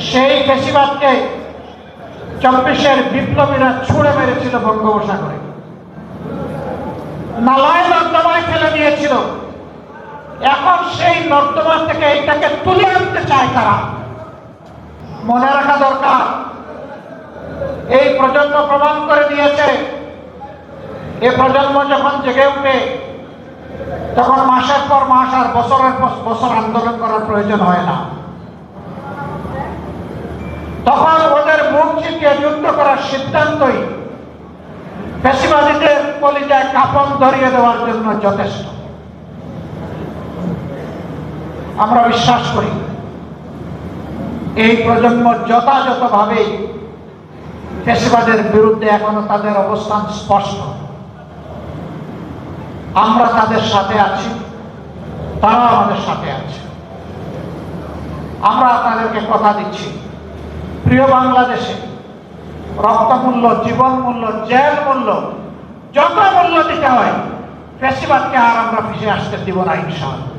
সেই ফ্যাসিবাদকে 24-এর বিপ্লবীরা ছুঁড়ে মেরেছিল বঙ্গোপসাগরে, নালায় নর্দমায় ফেলে দিয়েছিল। এখন সেই নর্দমা থেকে এটাকে তুলে আনতে চায় তারা। মনে রাখা দরকার, এই প্রজন্ম প্রমাণ করে দিয়েছে, এই প্রজন্ম যখন জেগে উঠে তখন মাসের পর মাস আর বছরের পর বছর আন্দোলন করার প্রয়োজন হয় না। তখন ওদের মুখ চিটিয়ে যুদ্ধ করার সিদ্ধান্তই ফ্যাসিবাদীদের কলিজায় কাফন ধরিয়ে দেওয়ার জন্য যথেষ্ট। আমরা বিশ্বাস করি এই প্রজন্ম যথাযথভাবে ফ্যাসিবাদের বিরুদ্ধে এখনো তাদের অবস্থান স্পষ্ট। আমরা তাদের সাথে আছি, তারা আমাদের সাথে আছে। আমরা আপনাদেরকে কথা দিচ্ছি, প্রিয় বাংলাদেশে রক্তমূল্য, জীবন মূল্য, জেল মূল্য, যত মূল্য দিতে হয়, ফ্যাসিবাদকে আর আমরা ফিরে আসতে দিব না ইনশাআল্লাহ।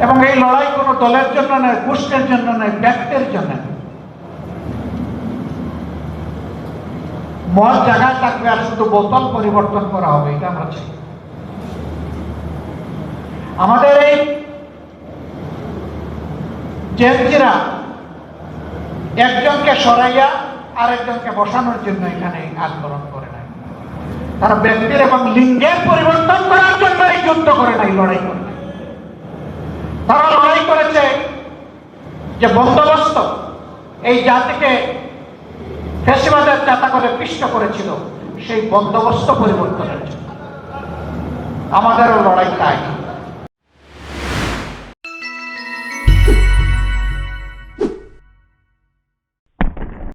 এবং এই লড়াই কোনো দলের জন্য নয়, গোষ্ঠীর জন্য নয়, ব্যক্তির জন্য। মদ জায়গায় থাকবে আর শুধু বোতল পরিবর্তন করা হবে, এটা আমরা চাই। আমাদের এই জেলজিরা একজনকে সরাইয়া আরেকজনকে বসানোর জন্য এখানে আন্দোলন করে নাই। তারা ব্যক্তির এবং লিঙ্গের পরিবর্তন করার জন্য এই যুদ্ধ করে নাই, লড়াই করে নাই। তারা লড়াই করেছে যে বন্দোবস্ত এই জাতিকে ফ্যাসিবাদের চাতা করে পিষ্ট করেছিল, সেই বন্দোবস্ত পরিবর্তনের জন্য। আমাদেরও লড়াই তাই।